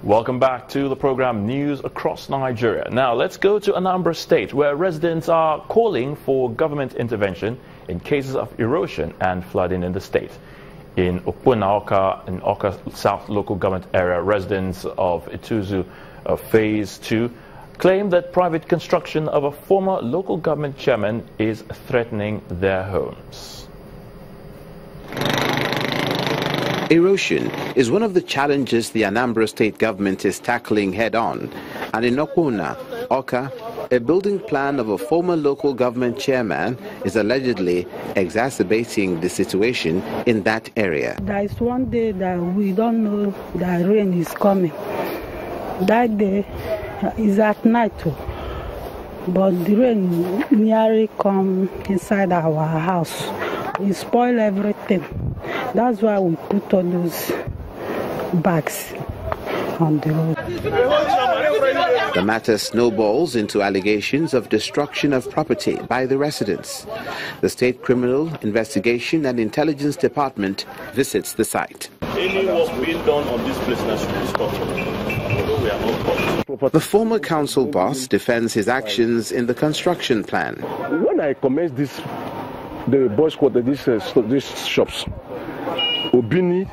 Welcome back to the program News Across Nigeria. Now let's go to Anambra State, where residents are calling for government intervention in cases of erosion and flooding in the state. In Okpunaoka, in Oka South local government area, residents of Inenzu Phase 2 claim that private construction of a former local government chairman is threatening their homes. Erosion is one of the challenges the Anambra State government is tackling head-on, and in Okpunaoka, a building plan of a former local government chairman is allegedly exacerbating the situation in that area. There is one day that we don't know that rain is coming. That day is at night too, but the rain nearly come inside our house. It spoil everything. That's why we put all those bags on the road. The matter snowballs into allegations of destruction of property by the residents. The State Criminal Investigation and Intelligence Department visits the site. Any work being done on this place that should be stopped. The former council boss defends his actions in the construction plan. When I commenced the boys' quarter, these shops, Obini,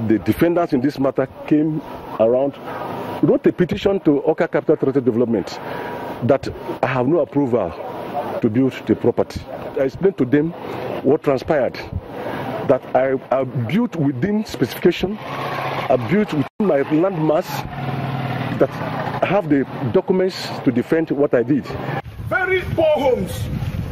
the defendants in this matter, came around, wrote a petition to Oka Capital Territory Development that I have no approval to build the property. I explained to them what transpired, that I built within specification, I built within my land mass, that I have the documents to defend what I did. Very poor homes.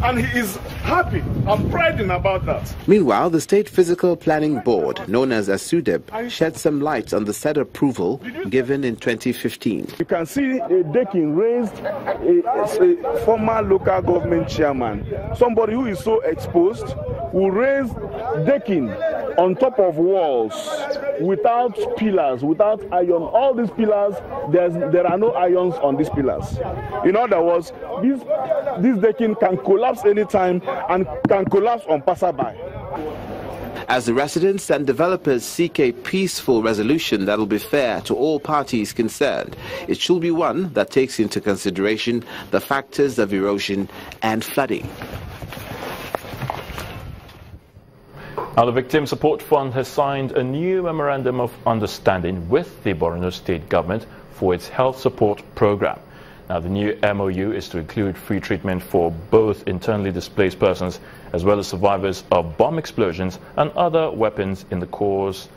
And he is happy and priding about that. Meanwhile, the State Physical Planning Board, known as ASUDEB, shed some light on the said approval given in 2015. You can see a decking raised, a former local government chairman, somebody who is so exposed, who raised decking on top of walls without pillars, without iron. All these pillars, there are no irons on these pillars. In other words, this decking can collapse anytime and can collapse on passerby. As the residents and developers seek a peaceful resolution that will be fair to all parties concerned, it should be one that takes into consideration the factors of erosion and flooding. Now, the Victim Support Fund has signed a new memorandum of understanding with the Borno State government for its health support program. Now, the new MOU is to include free treatment for both internally displaced persons as well as survivors of bomb explosions and other weapons in the cause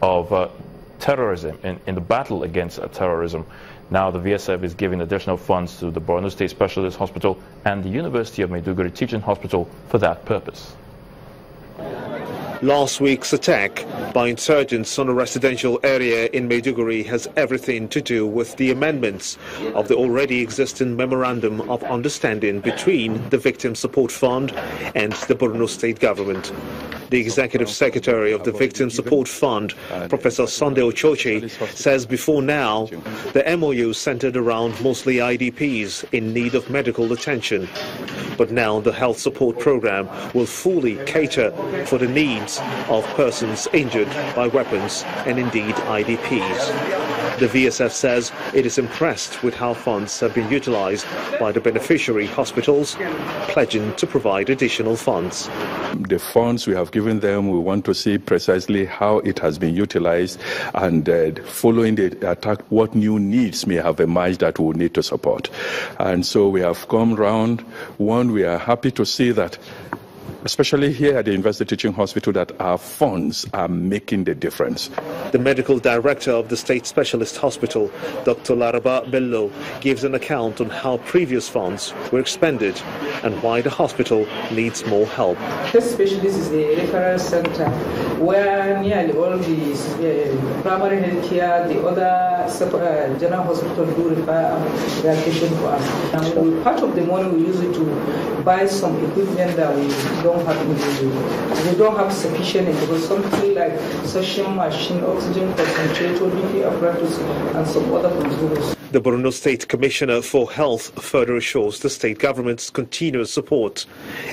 of terrorism, in the battle against terrorism. Now, the VSF is giving additional funds to the Borno State Specialist Hospital and the University of Maiduguri Teaching Hospital for that purpose. Last week's attack by insurgents on a residential area in Maiduguri has everything to do with the amendments of the already existing Memorandum of Understanding between the Victim Support Fund and the Borno State government. The Executive Secretary of the Victim Support Fund, Professor Sunday Ochochi, says before now, the MOU centered around mostly IDPs in need of medical attention. But now the health support program will fully cater for the needs of persons injured by weapons and indeed IDPs. The VSF says it is impressed with how funds have been utilized by the beneficiary hospitals, pledging to provide additional funds. The funds we have given them, we want to see precisely how it has been utilized, and following the attack, what new needs may have emerged that we will need to support. And so we have come round. One, we are happy to see that, especially here at the University Teaching Hospital, that our funds are making the difference. The medical director of the State Specialist Hospital, Dr. Laraba Bello, gives an account on how previous funds were expended and why the hospital needs more help. This specialist is a referral center where nearly all the primary health care, the other general hospital do refer their patient for us. And part of the money we use it to buy some equipment that we don't have individually. We don't have sufficient because something like suction machine, oxygen concentrator, BP apparatus, and some other consumables. The Borno State Commissioner for Health further assures the state government's continuous support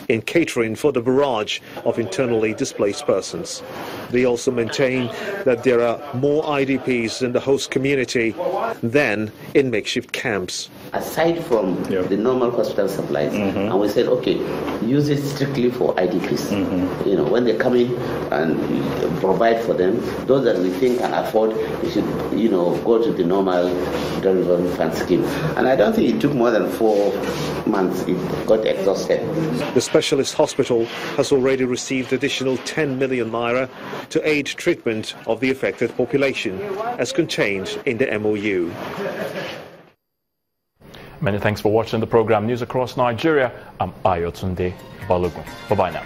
in catering for the barrage of internally displaced persons. They also maintain that there are more IDPs in the host community than in makeshift camps. Aside from the normal hospital supplies, and we said, okay, use it strictly for IDPs. You know, when they come in and provide for them, those that we think can afford, we should, you know, go to the normal delivery fund scheme. And I don't think it took more than 4 months. It got exhausted. The specialist hospital has already received additional 10 million naira to aid treatment of the affected population, as contained in the MOU. Many thanks for watching the program News Across Nigeria. I'm Ayotunde Balogun. Bye-bye now.